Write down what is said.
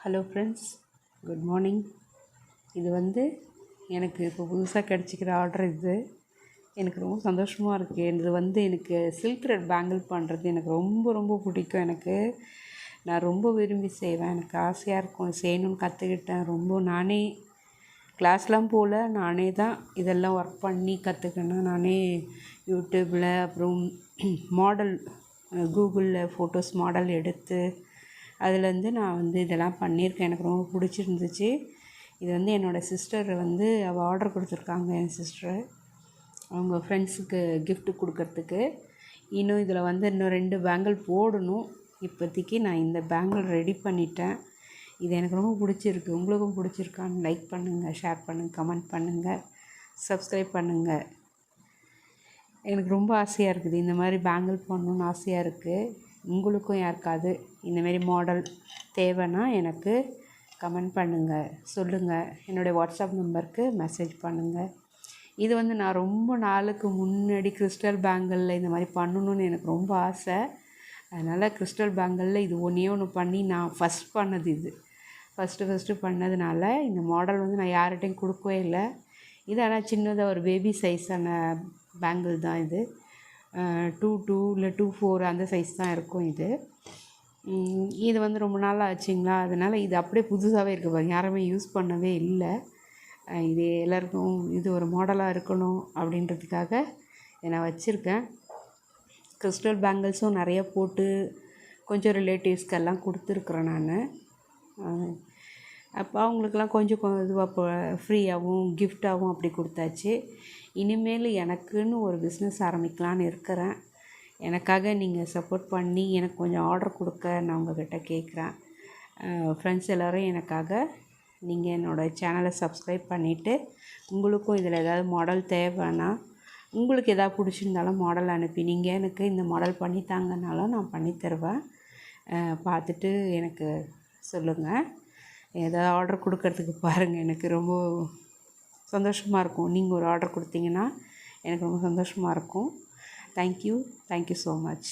Hello friends, good morning. இது எனக்கு இப்போ புதுசாக கிடச்சிக்கிற ஆர்டர். இது எனக்கு ரொம்ப சந்தோஷமாக இருக்குது. இது எனக்கு சில்க் த்ரெட் பேங்கிள் பண்ணுறது எனக்கு ரொம்ப ரொம்ப பிடிக்கும். நான் ரொம்ப விரும்பி செய்வேன். எனக்கு ஆசையாக இருக்கும் செய்யணும்னு கற்றுக்கிட்டேன். நானே கிளாஸ்லாம் போகல, நானே தான் இதெல்லாம் ஒர்க் பண்ணி கற்றுக்கினேன். நானே யூடியூப்பில் அப்புறம் மாடல் கூகுளில் ஃபோட்டோஸ் மாடல் எடுத்து அதுலேருந்து நான் இதெல்லாம் பண்ணியிருக்கேன். எனக்கு ரொம்ப பிடிச்சிருந்துச்சு. இது என்னோடய சிஸ்டர் அவள் ஆர்டர் கொடுத்துருக்காங்க. என் சிஸ்டர் அவங்க ஃப்ரெண்ட்ஸுக்கு கிஃப்ட்டு கொடுக்கறதுக்கு. இன்னும் இதில் இன்னும் 2 பேங்கிள் போடணும். இப்போதைக்கு நான் இந்த பேங்கிள் ரெடி பண்ணிட்டேன். இது எனக்கு ரொம்ப பிடிச்சிருக்கு. உங்களுக்கும் பிடிச்சிருக்கான்னு லைக் பண்ணுங்கள், ஷேர் பண்ணுங்கள், கமெண்ட் பண்ணுங்கள், சப்ஸ்கிரைப் பண்ணுங்கள். எனக்கு ரொம்ப ஆசையாக இருக்குது. இந்த மாதிரி பேங்கிள் பண்ணணுன்னு ஆசையாக இருக்குது. உங்களுக்கும் யாருக்காவது இந்தமாரி மாடல் தேவைன்னா எனக்கு கமெண்ட் பண்ணுங்கள், சொல்லுங்கள். என்னுடைய வாட்ஸ்அப் நம்பருக்கு மெசேஜ் பண்ணுங்கள். இது நான் ரொம்ப நாளுக்கு முன்னாடி கிறிஸ்டல் பேங்கிளில் இந்த மாதிரி பண்ணணுன்னு எனக்கு ரொம்ப ஆசை. அதனால் கிறிஸ்டல் பேங்கிளில் இது ஒன்று பண்ணி நான் ஃபஸ்ட் பண்ணது. இது ஃபஸ்ட்டு பண்ணதுனால இந்த மாடல் நான் யார்கிட்டையும் கொடுக்கவே இல்லை. இது ஆனால் சின்னதாக ஒரு பேபி சைஸான பேங்கிள் தான். இது 2 இல்லை 2/4 அந்த சைஸ் தான் இருக்கும். இது ரொம்ப நாள் ஆச்சுங்களா, அதனால் இது அப்படியே புதுசாகவே இருக்குது பாருங்க. யாருமே யூஸ் பண்ணவே இல்லை. இது எல்லாருக்கும் இது ஒரு மாடலாக இருக்கணும் அப்படின்றதுக்காக இதை நான் வச்சுருக்கேன். கிறிஸ்டல் பேங்கிள்ஸும் நிறைய போட்டு கொஞ்சம் ரிலேட்டிவ்ஸ்க்கெல்லாம் கொடுத்துருக்குறேன் நான். அப்போ அவங்களுக்கெல்லாம் கொஞ்சம் இதுவாக ஃப்ரீயாகவும் கிஃப்டாகவும் அப்படி கொடுத்தாச்சு. இனிமேல் எனக்குன்னு ஒரு பிஸ்னஸ் ஆரம்பிக்கலான்னு இருக்கிறேன். எனக்காக நீங்கள் சப்போர்ட் பண்ணி எனக்கு கொஞ்சம் ஆர்டர் கொடுக்க நான் உங்கள்கிட்ட கேட்குறேன். ஃப்ரெண்ட்ஸ் எல்லோரும் எனக்காக நீங்கள் என்னோடய சேனலை சப்ஸ்கிரைப் பண்ணிவிட்டு, உங்களுக்கும் இதில் ஏதாவது மாடல் தேவைன்னா, உங்களுக்கு எதாவது பிடிச்சிருந்தாலும் மாடல் அனுப்பி நீங்கள் எனக்கு இந்த மாடல் பண்ணித்தாங்கனாலும் நான் பண்ணித்தருவேன். பார்த்துட்டு எனக்கு சொல்லுங்கள். ஏதாவது ஆர்டர் கொடுக்கறதுக்கு பாருங்கள். எனக்கு ரொம்ப சந்தோஷமாக இருக்கும். நீங்கள் ஒரு ஆர்டர் கொடுத்தீங்கன்னா எனக்கு ரொம்ப சந்தோஷமாக இருக்கும். Thank you so much.